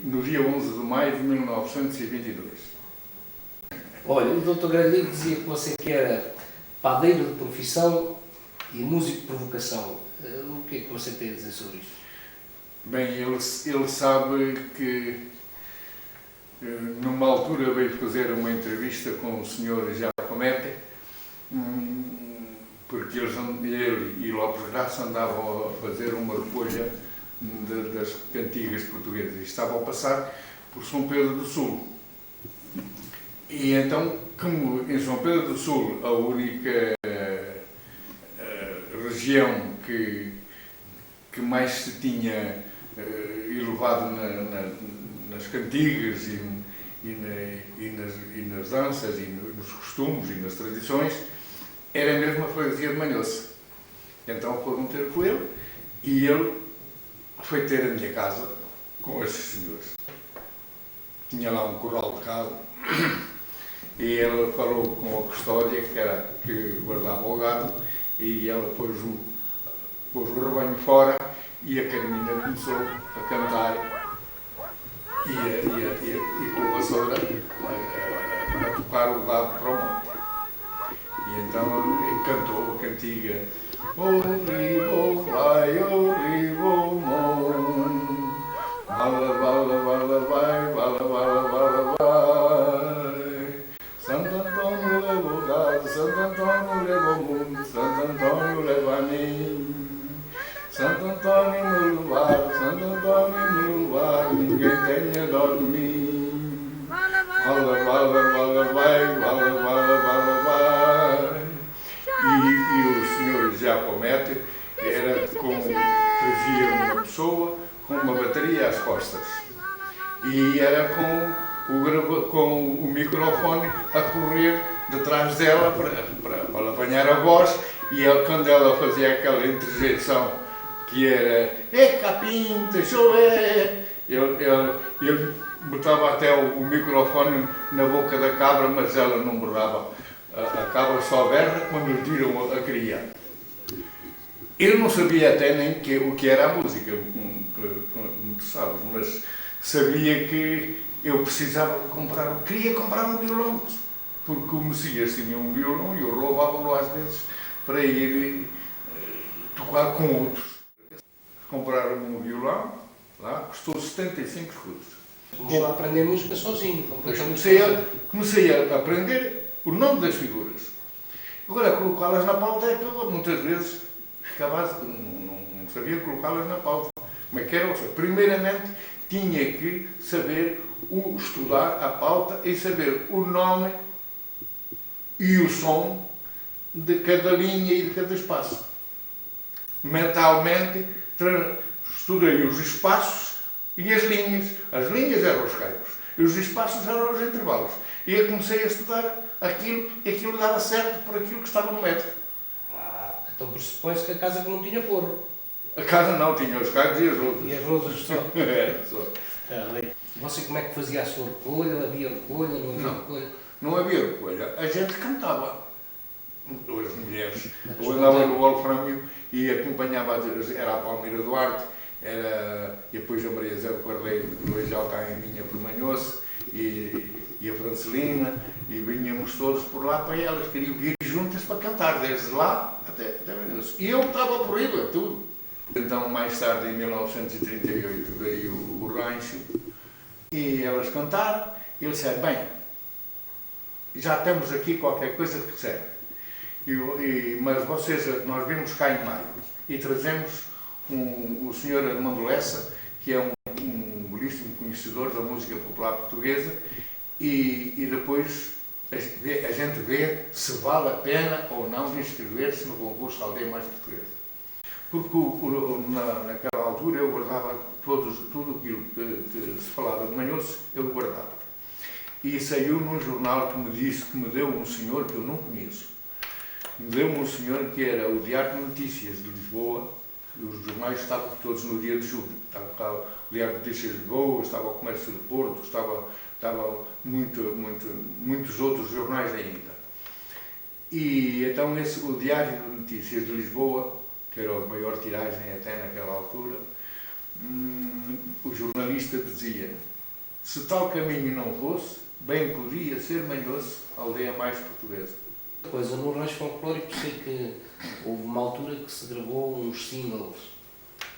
no dia 11 de maio de 1922. Olha, o Dr. Grandinho dizia que você que era padeiro de profissão e músico de provocação. O que é que você tem a dizer sobre isto? Bem, ele sabe que numa altura veio fazer uma entrevista com o Sr. Giacometti, porque ele e Lopes Graça andavam a fazer uma recolha das cantigas portuguesas e estavam a passar por São Pedro do Sul. E então, como em São Pedro do Sul a única região que mais se tinha elevado nas cantigas e nas danças e nos costumes e nas tradições, era mesmo a freguesia de Manhoce. Então foram ter com ele e ele foi ter a minha casa com esses senhores. Tinha lá um corral de gado e ela falou com a custódia, que guardava o gado, e ela pôs o rebanho fora e a Carminha começou a cantar e com a vassoura a tocar o gado para o monte. E então cantou a cantiga: "O ribo vai, o ribo mon, bala, bala, bala, vai, bala, bala, bala, vai. Santo Antônio leva o gado, Santo Antônio leva o mundo, Santo Antônio leva a mim. Santo Antônio me levar, Santo Antônio me levar, ninguém tenha dó de mim. Bala, bala, vai, bala, bala, bala, vai." E o senhor Giacometti trazia uma pessoa com uma bateria às costas. E era com o microfone a correr detrás dela para apanhar a voz, e quando ela fazia aquela interjeição que era capim, deixa eu ver, ele botava até o microfone na boca da cabra, mas ela não berrava. A cabra só berra quando lhe tiram a cria. Ele não sabia até nem o que era a música, como tu sabes, mas sabia que eu queria comprar um violão, porque o Messias tinha um violão e eu roubava-lo às vezes para ir tocar com outros. Compraram um violão, lá, custou 75 escudos. Começou a aprender música sozinho. Comecei a aprender o nome das figuras. Agora, colocá-las na pauta é que eu muitas vezes ficava, não sabia colocá-las na pauta. Como é que era? Primeiramente, tinha que saber estudar a pauta e saber o nome e o som de cada linha e de cada espaço. Mentalmente, estudei os espaços e as linhas. As linhas eram os caicos e os espaços eram os intervalos. E eu comecei a estudar aquilo e aquilo dava certo por aquilo que estava no metro. Então pressupõe-se que a casa não tinha forro. A casa não tinha os caicos e as rodas. E as rodas só. Era só. Você como é que fazia a sua recolha? Havia recolha? Não havia recolha? Não havia recolha. A gente cantava. As mulheres. Eu andava no Wolframio e acompanhava, era a Palmeira Duarte, e depois a Maria Zé do Cordeiro, que hoje já está em minha por Manhoce, e a Francelina, e vinhamos todos por lá para elas, queriam vir juntas para cantar, desde lá até Manhoce. E eu estava por aí, tudo. Então, mais tarde, em 1938, veio o rancho, e elas cantaram, e eu disse: bem, já temos aqui qualquer coisa que serve. Mas nós vimos cá em maio e trazemos o Sr. Armando Lessa, que é um belíssimo conhecedor da música popular portuguesa, e depois a gente vê se vale a pena ou não inscrever-se no concurso Aldeia Mais Portuguesa. Porque naquela altura eu guardava tudo aquilo que se falava de Manhoce, eu guardava. E saiu num jornal que me deu um senhor que eu não conheço. Deu-me um senhor que era o Diário de Notícias de Lisboa. Os jornais estavam todos no dia de julho. Estava o Diário de Notícias de Lisboa, estava o Comércio de Porto, estava muitos outros jornais ainda. E então o Diário de Notícias de Lisboa, que era a maior tiragem até naquela altura, o jornalista dizia: se tal caminho não fosse, bem podia ser Manhoso a aldeia mais portuguesa. Pois, eu no rancho folclórico sei que houve uma altura que se gravou uns singles,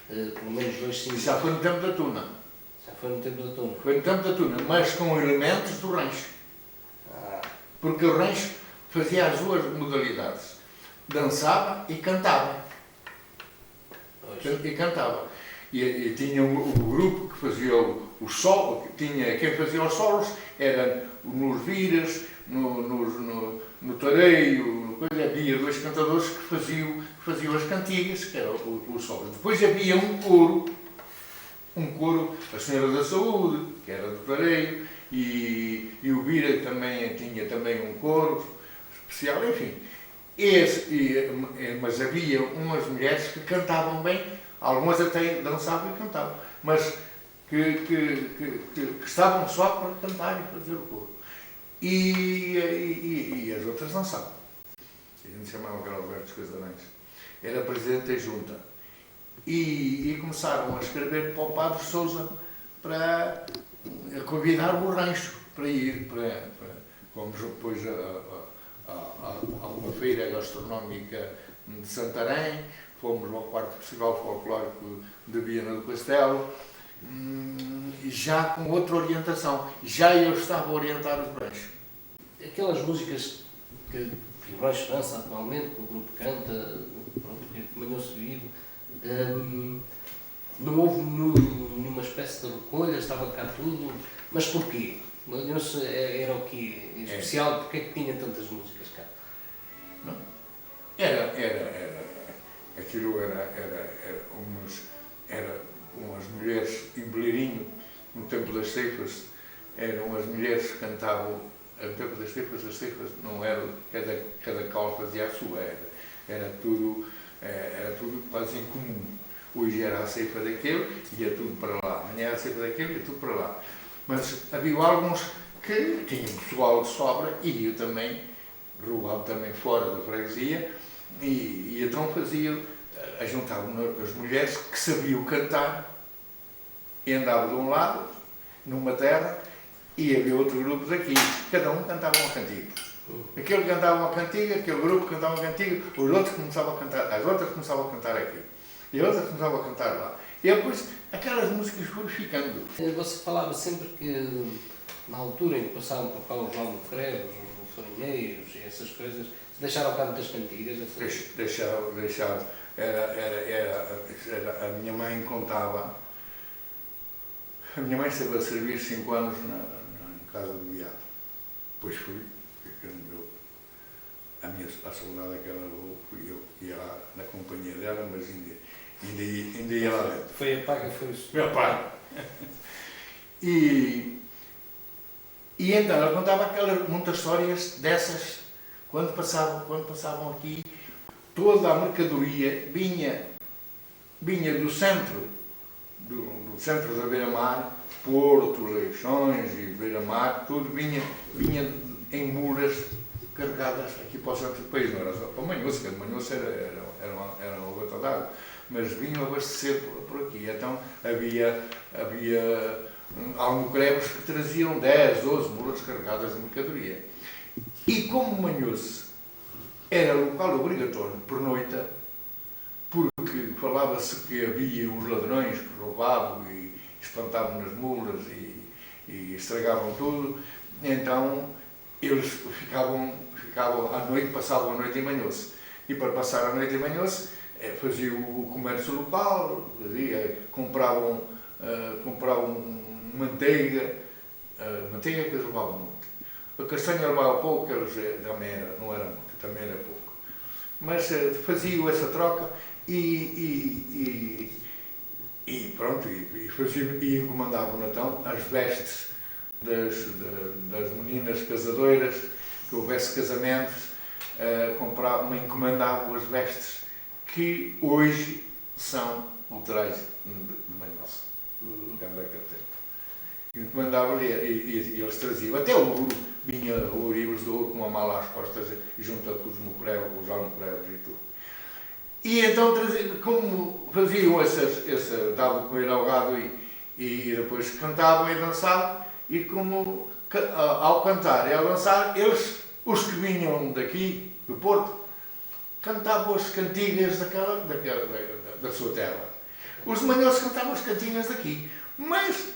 pelo menos 2 singles. Já foi no tempo da Tuna. Já foi no tempo da Tuna. Foi no tempo da Tuna, mas com elementos do rancho. Ah, Porque o rancho fazia as duas modalidades. Dançava e cantava. pois. E cantava. E tinha o grupo que fazia o solo, quem fazia os solos era nos viras, no tareio, havia 2 cantadores que faziam as cantigas, que era o solo. Depois havia um coro, a Senhora da Saúde, que era do tareio, e o vira também tinha também um coro especial, enfim. Mas havia umas mulheres que cantavam bem, algumas até dançavam e cantavam, mas que estavam só para cantar e fazer o coro. E as outras dançavam. A gente chamava aquela Alberto Casarões. Era presidente da junta. E começaram a escrever para o Padre Sousa para convidar o rancho para ir. Fomos depois a uma feira gastronómica de Santarém, fomos ao 4º Festival Folclórico de Viana do Castelo, já com outra orientação. Já eu estava a orientar os ranchos. Aquelas músicas que o rancho dança atualmente, que o grupo canta, pronto, que Manhoso vive, não houve nenhuma espécie de recolha, estava cá tudo, mas porquê? Manhoso era o quê? Em especial, porque é que tinha tantas músicas cá? Não. Aquilo era umas mulheres em Beleirinho, no tempo das ceifas, eram as mulheres que cantavam. No tempo das ceifas, as ceifas não eram, cada cal fazia a sua, era tudo quase em comum. Hoje era a ceifa daquele, ia tudo para lá. Amanhã era a ceifa daquele, ia tudo para lá. Mas havia alguns que tinham pessoal de sobra e eu também, roubava também fora da freguesia, e então juntavam as mulheres que sabiam cantar e andavam de um lado, numa terra, e havia outro grupo daqui, cada um cantava uma cantiga. Aquele cantava uma cantiga, aquele grupo cantava uma cantiga, os outros começavam a cantar, as outras começavam a cantar aqui, e as outras começavam a cantar lá. E depois aquelas músicas foram ficando. Você falava sempre que, na altura em que passavam por cá os Almofredos, os farinheiros e essas coisas, deixaram cá muitas cantigas? Deixaram. A minha mãe contava. A minha mãe esteve a servir 5 anos na casa do Beato. Depois fui, a soldada que ela levou, fui eu, ia lá na companhia dela, mas ainda ia lá dentro. Foi a paga, foi isso? Meu pai. E então ela contava muitas histórias dessas, quando passavam aqui, toda a mercadoria vinha do centro da Beira-Mar, Porto, Leixões e Beira-Mar, tudo vinha em mulas carregadas aqui para o centro do país, não era só para Manhoso, que Manhoso era uma gota d'água, mas vinham abastecer por aqui. Então havia almogreves que traziam 10, 12 mulas carregadas de mercadoria. E como Manhoso era local obrigatório por noite, porque falava-se que havia uns ladrões que roubavam e espantavam nas mulas e estragavam tudo, então eles ficavam à noite, passavam a noite em Manhoso. E para passar a noite em Manhoso, faziam o comércio local, compravam manteiga que eles levavam muito. A castanha levava pouco, eles não era muito, também era pouco. Mas faziam essa troca e pronto, e encomendavam então as vestes das meninas casadoras, que houvesse casamentos, encomendavam as vestes que hoje são o traje de Manhoso, naquele tempo. Encomendavam e eles traziam, até o ouro, vinha ourives de ouro com uma mala às costas, e junto com os almocrevos e tudo. E então, como faziam davam de comer ao gado e depois cantavam e dançavam, e como ao cantar e ao dançar, eles, os que vinham daqui, do Porto, cantavam as cantigas da sua terra. Os manhosos cantavam as cantigas daqui. Mas,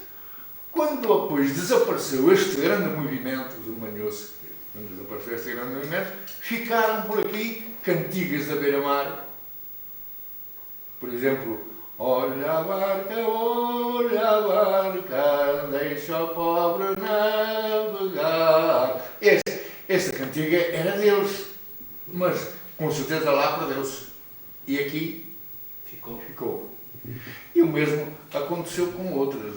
quando depois desapareceu este grande movimento do manhoso, quando desapareceu este grande movimento, ficaram por aqui cantigas da beira-mar. Por exemplo, olha a barca, deixa o pobre navegar. Esta cantiga era deles, mas com certeza lá perdeu-se. E aqui ficou. E o mesmo aconteceu com outras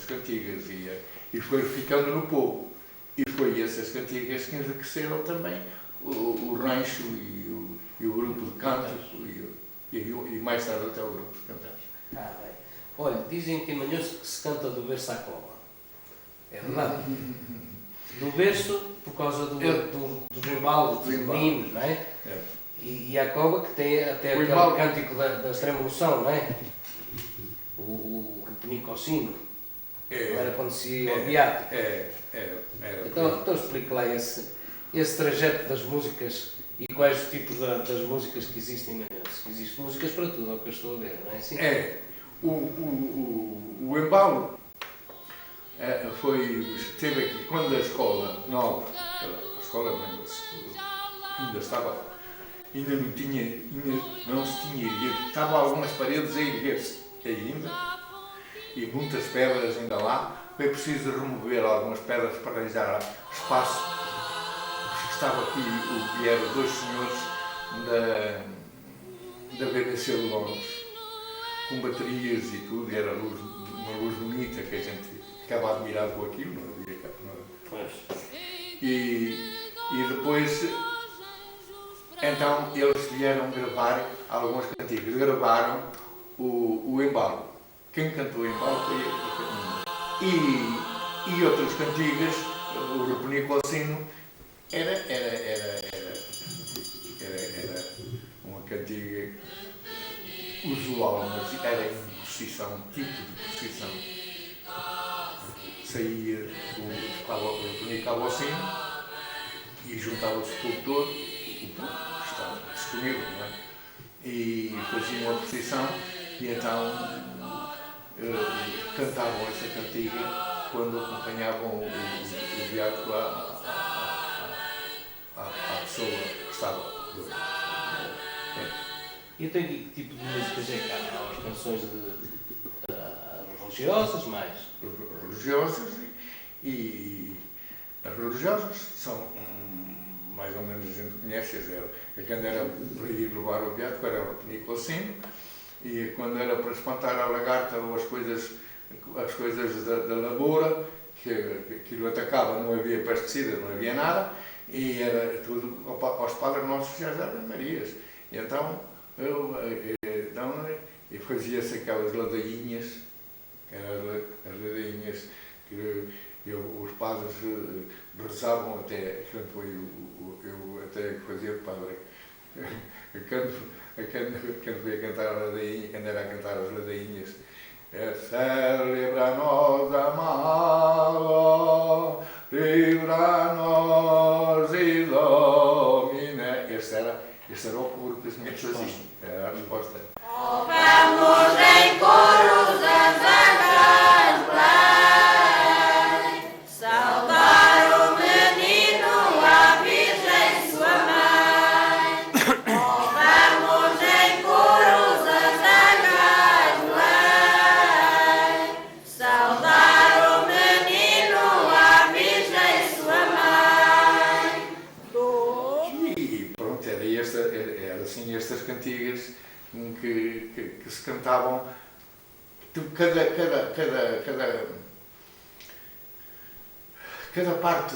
cantigas e foi ficando no povo. E foi essas cantigas que enriqueceram também o rancho e o grupo de canto e mais tarde até o grupo de cantantes. Bem. Olha, dizem que em Manhoso que se canta do berço à cova. É verdade? Do berço, por causa dos embalos, dos meninos, não é? E a cova que tem até aquele cântico da extrema unção, não é? O repenico ao sino. Era quando se ia ao beato. Então explique lá esse trajeto das músicas e quais os tipos das músicas que existem em Manhoso. Existem músicas para tudo, é o que eu estou a ver, não é assim? O embalo esteve aqui quando a escola nova, a escola Manhoso, ainda estava, ainda não se tinha erguido, estavam algumas paredes a erguer-se ainda, e muitas pedras ainda lá, foi preciso remover algumas pedras para arranjar espaço. Estava aqui, vieram dois senhores da BBC de Londres, com baterias e tudo, e era uma luz bonita que a gente ficava admirado com aquilo, não havia cá. E depois, então, eles vieram gravar algumas cantigas, gravaram o embalo. Quem cantou o embalo foi e outras cantigas, o repenico ao sino, era uma cantiga usual, mas era em procissão, um tipo de procissão. Saía, tocava o repenico ao sino e juntava-se o povo todo, o povo estava disponível, não é? E faziam uma procissão e então cantavam essa cantiga quando acompanhavam o beato à pessoa que estava doente. E então que tipo de músicas é que há? Há as canções religiosas, mais? Religiosas e as religiosas são mais ou menos a gente conhece, quando era proibido levar o beato, era o repenico ao sino, e quando era para espantar a lagarta ou as coisas da lavoura, que aquilo atacava, não havia pesticidas, não havia nada, e era tudo aos Padres Nossos e às Ave Marias. E então, fazia-se aquelas ladainhas, as ladainhas que os padres rezavam até, eu até fazia padre. Quando fui a cantar a ladainha, quando era a cantar as ladainhas, celebra-nos amado, livra-nos e domina. Este era o coro que as minhas faziam, era a resposta. Vamos em coros das agas saudar o menino, a Virgem sua mãe. Vamos em coros das agas saudar o menino, a Virgem sua mãe. E pronto, era assim estas cantigas que se cantavam, cada parte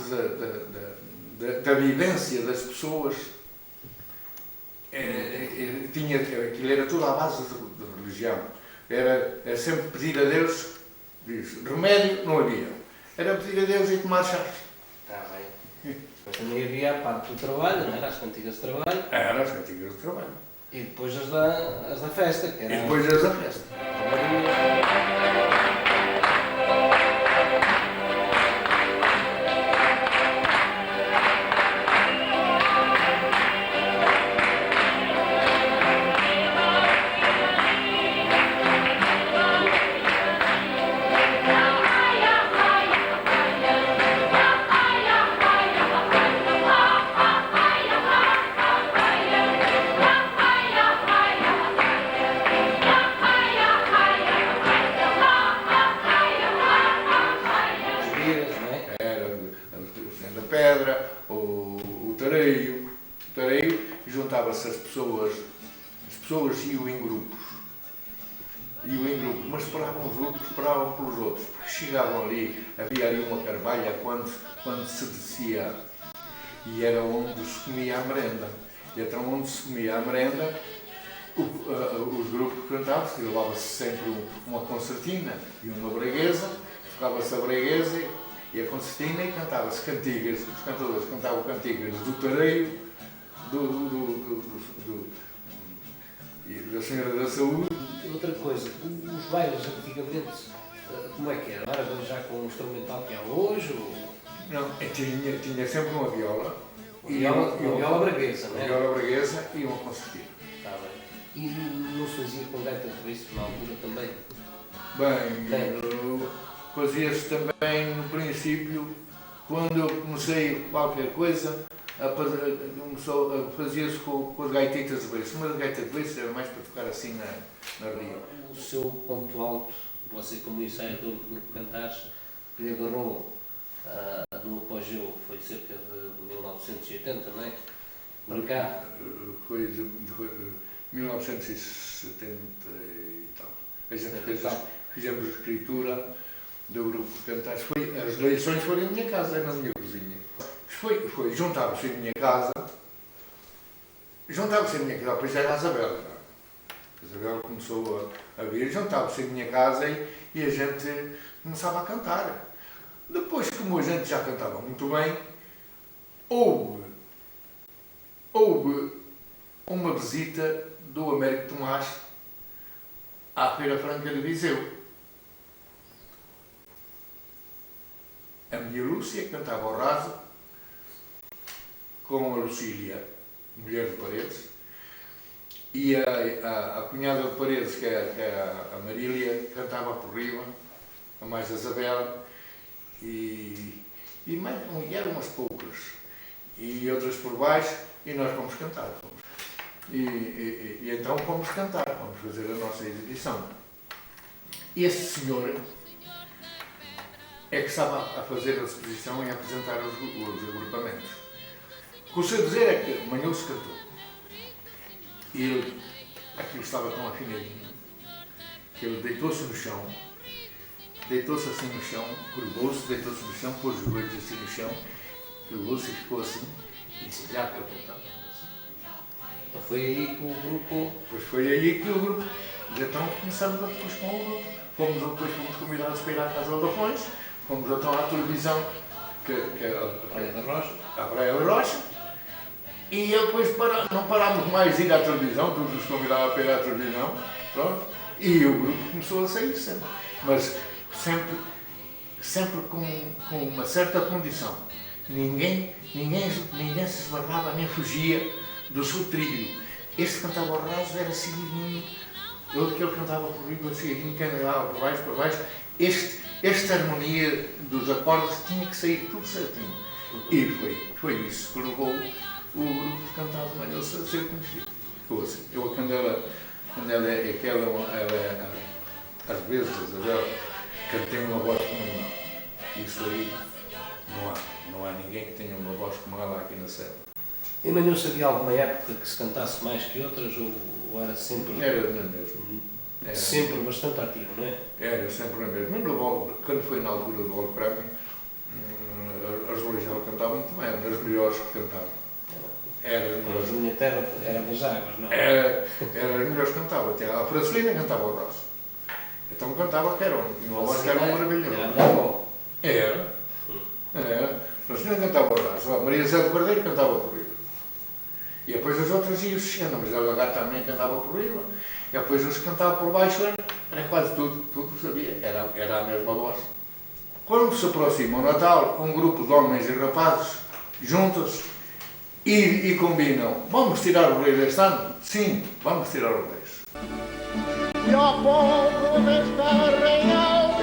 da vivência das pessoas aquilo era tudo à base de religião. Era sempre pedir a Deus, remédio não havia, era pedir a Deus e tomar chás. Está bem. Mas também havia a parte do trabalho, não era? As cantigas de trabalho. Era as cantigas de trabalho. E depois as da festa, que E era depois as da festa. a Maria. As viras, não é? Era o Senhor da Pedra, o tareio. O tareio juntava-se as pessoas iam em grupos. Iam em grupos, mas esperavam os outros, esperavam pelos outros. Porque chegavam ali, havia ali uma carvalha quando se descia e era onde se comia a merenda. E então onde se comia a merenda, os grupos cantavam-se, levava-se sempre uma concertina e uma breguesa, tocava-se a breguesa e a concertina e cantava-se cantigas, os cantadores cantavam cantigas do tareio, da Senhora da Saúde. Outra coisa, os bailes antigamente, como é que era? Era já com o instrumental que há hoje? Ou... Não, tinha sempre uma viola. Uma viola braguesa, não Uma é? viola braguesa e uma concertina. Está bem. E não se fazia com gaita de isso na altura também? Bem, fazia-se também no princípio, quando eu comecei qualquer coisa, fazia-se com as gaititas de beiço. Mas a gaita de beiço era mais para tocar assim na ria. O seu ponto alto, você como ensaiador do grupo Cantares, que lhe agarrou no apogeu, foi cerca de 1980, não é? Para cá. Foi de 1970 e tal. A gente fizemos a escritura do grupo de Cantares. As eleições foram em minha casa, na minha cozinha. Juntava-se em minha casa, depois era a Isabel. A Isabel começou a vir, juntava-se em minha casa e a gente começava a cantar. Depois, como a gente já cantava muito bem, houve uma visita do Américo Tomás à Feira Franca de Viseu. A minha Lúcia cantava ao raso com a Lucília, mulher de Paredes, e a cunhada de Paredes, que era a Marília, cantava por riba, a mais a Isabel, e eram umas poucas, e outras por baixo, e nós fomos cantar. E então fomos cantar, fomos fazer a nossa exibição. Esse senhor é que estava a fazer a exposição e a apresentar os agrupamentos. O que eu sei dizer é que Manhoso cantou. E ele, aquilo estava tão afinadinho, que ele deitou-se no chão, deitou-se assim no chão, curvou-se, deitou-se no chão, pôs os joelhos assim no chão, curvou-se e ficou assim, e disse, já para cantar. Então foi aí que o grupo... Pois foi aí que o grupo, então começamos depois com o grupo. Fomos convidados para ir à Casa de Lafões, fomos então à televisão, Praia da Rocha. à Praia da Rocha, e depois não parámos mais de ir à televisão, todos nos convidavam para ir à televisão, pronto, e o grupo começou a sair sempre, mas sempre com uma certa condição. Ninguém se esbarrava nem fugia do seu trilho. Este cantava ao raso, era seguidinho, outro que ele cantava por riba, seguidinho, cantava por baixo. Esta harmonia dos acordes tinha que sair tudo certinho. E foi isso que levou o grupo de cantar de Manhoso a ser conhecido. Assim, quando ela é aquela, às vezes, a Isabel, cantei uma voz como ela. Isso aí não há ninguém que tenha uma voz como ela aqui na Serra. E Manhoso havia alguma época que se cantasse mais que outras ou era sempre... Era na mesma. Era sempre bastante ativo, não é? Era sempre na mesma. Quando foi na altura do Gol Prémio, as religiões cantavam muito bem, eram as melhores que cantavam. Mas a minha terra era das águas, não? Era as melhores que cantavam. Até a Francelina cantava o raso. Então cantava que era uma voz que era maravilhosa. Era. A Francelina cantava o raso. A Maria José de Cordeiro cantava por riba. E depois as outras iam chegando, mas a lagarta também cantava por riba. E depois os que cantavam por baixo era quase tudo sabia, era a mesma voz. Quando se aproxima o Natal, um grupo de homens e rapazes juntam-se e combinam, vamos tirar o rei deste ano? Sim, vamos tirar o rei. E ao povo desta real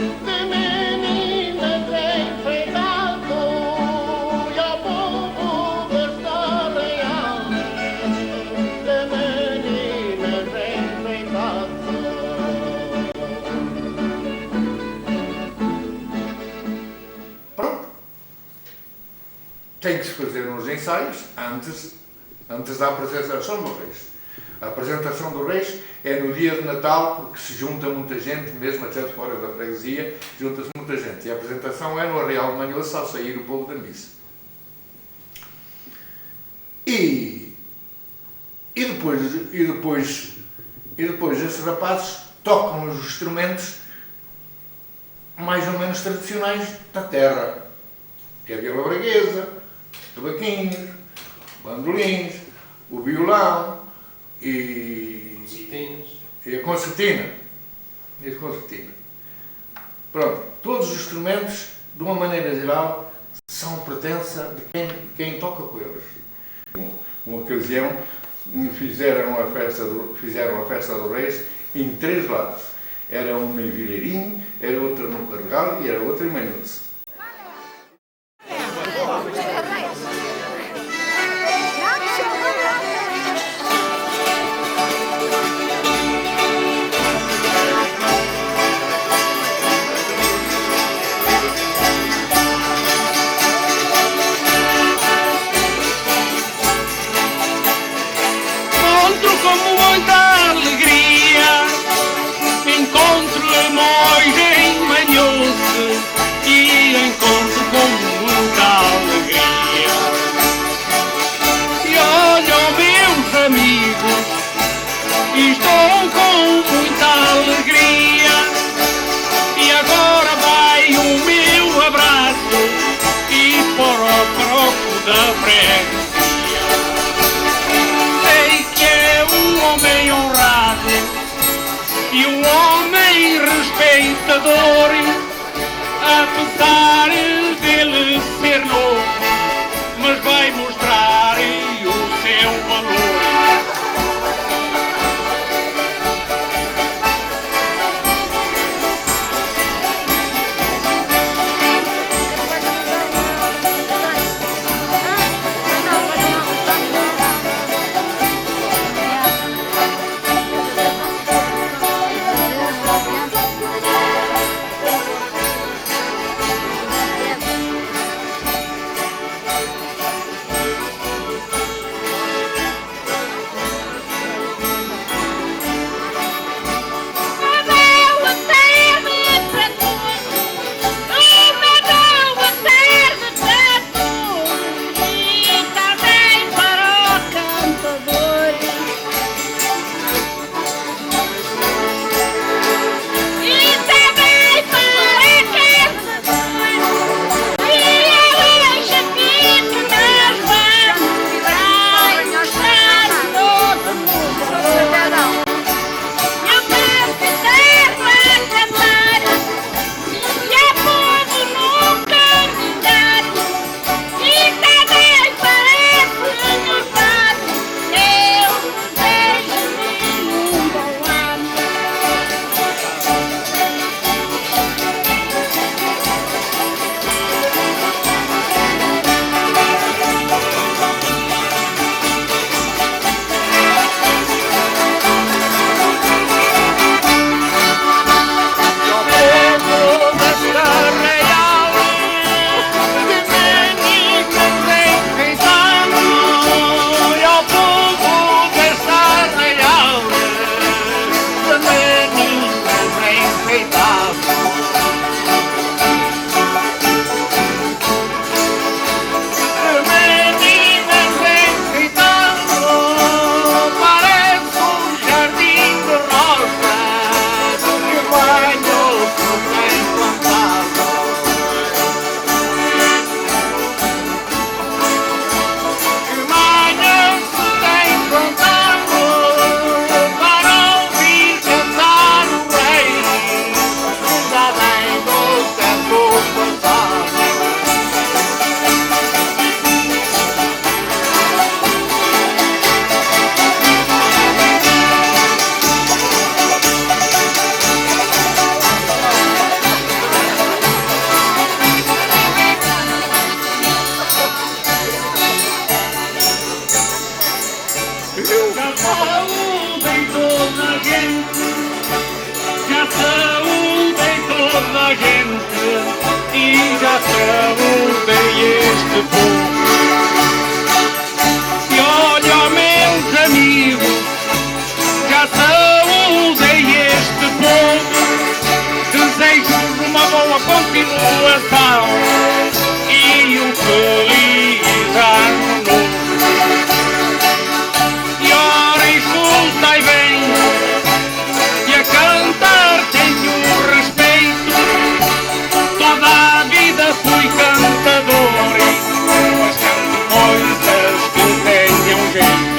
de meninas enfeitado, e ao povo desta real de meninas enfeitado. Pronto. Tem que se fazer uns ensaios antes da apresentação do Reis. A apresentação do Reis é no dia de Natal, porque se junta muita gente, mesmo até de fora da freguesia, junta-se muita gente. E a apresentação é no Arraial de Manhoça, ao sair o povo da missa. E depois esses rapazes tocam os instrumentos mais ou menos tradicionais da terra, que é a viola braguesa, tabaquinhos, bandolins, o violão e a concertina. Pronto, todos os instrumentos, de uma maneira geral, são pertença de quem toca com eles. Uma ocasião fizeram a festa do Reis em 3 lados. Era uma em Vileirinho, era outra no Carregal e era outra em Manhoça. Sei que é um homem honrado e um homem respeitador, apesar dele ser novo, mas vai mostrar o seu valor. já saúdei este povo. E olha, meus amigos, já saúdei este povo. Desejo-vos uma boa continuação e um feliz ano novo. E ora, escutai bem, e a cantar tenho respeito. Toda a vida fui cantador, mas canto coisas que tenham jeito.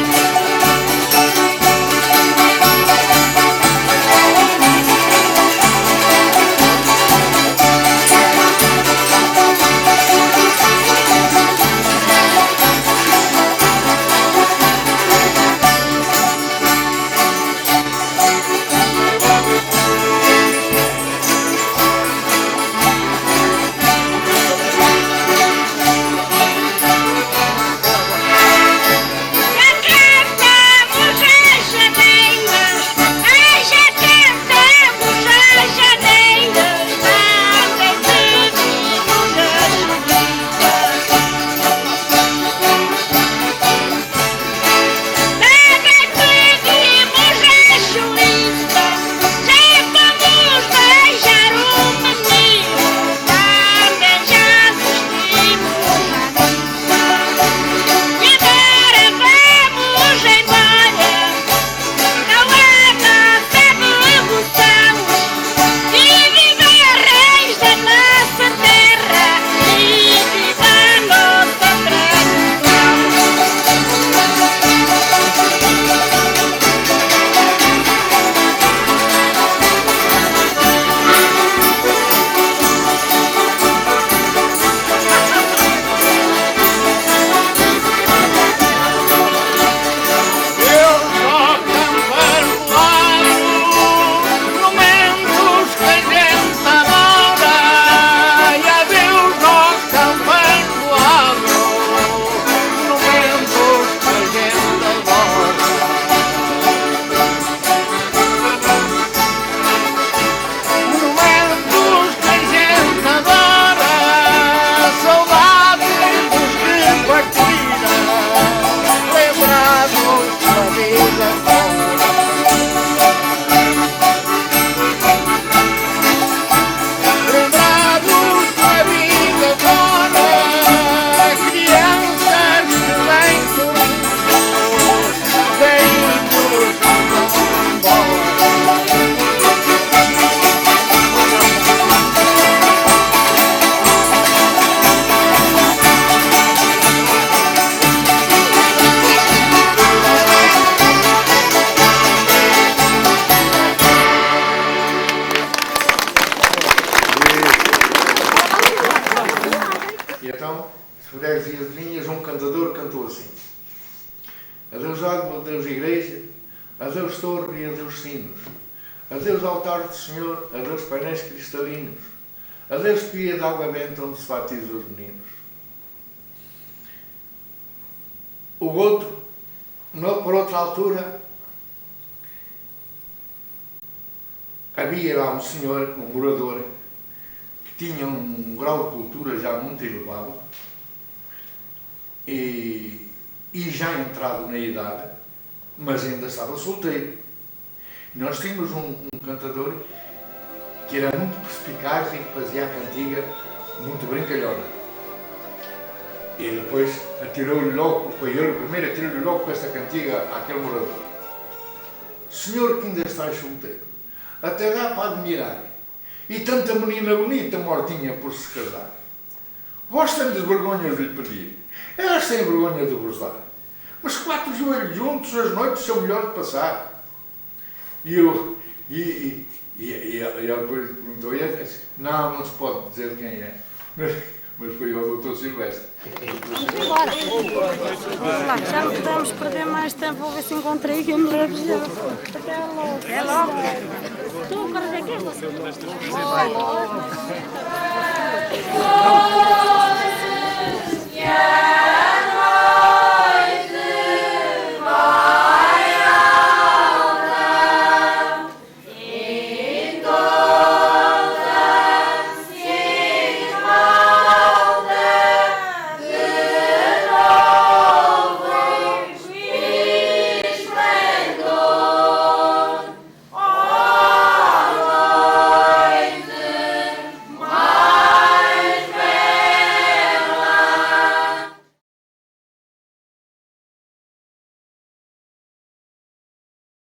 freguesia de Vinhas, um cantador cantou assim: adeus água, adeus igreja, adeus torre e adeus sinos, adeus altar do Senhor, adeus painéis cristalinos, adeus pia de água benta onde se batizam os meninos. O outro, por outra altura, havia lá um senhor, um morador, que tinha um grau de cultura já muito elevado e já entrado na idade, mas ainda estava solteiro. Nós tínhamos um cantador que era muito perspicaz e que fazia a cantiga muito brincalhona. E depois atirou-lhe logo, foi ele o primeiro, atirou-lhe logo com esta cantiga àquele morador: senhor que ainda estás solteiro, até dá para admirar, e tanta menina bonita mortinha por se casar. Vós tendes vergonha de lhe pedir, elas têm vergonha de vos dar, mas quatro joelhos juntos as noites são melhor de passar. E ele depois perguntou, não, não se pode dizer quem é, mas foi o doutor Silvestre. Vamos embora. Já não podemos perder mais tempo, vou ver se encontrei aqui maravilhoso. Até logo. É logo. Tu, para ver que é?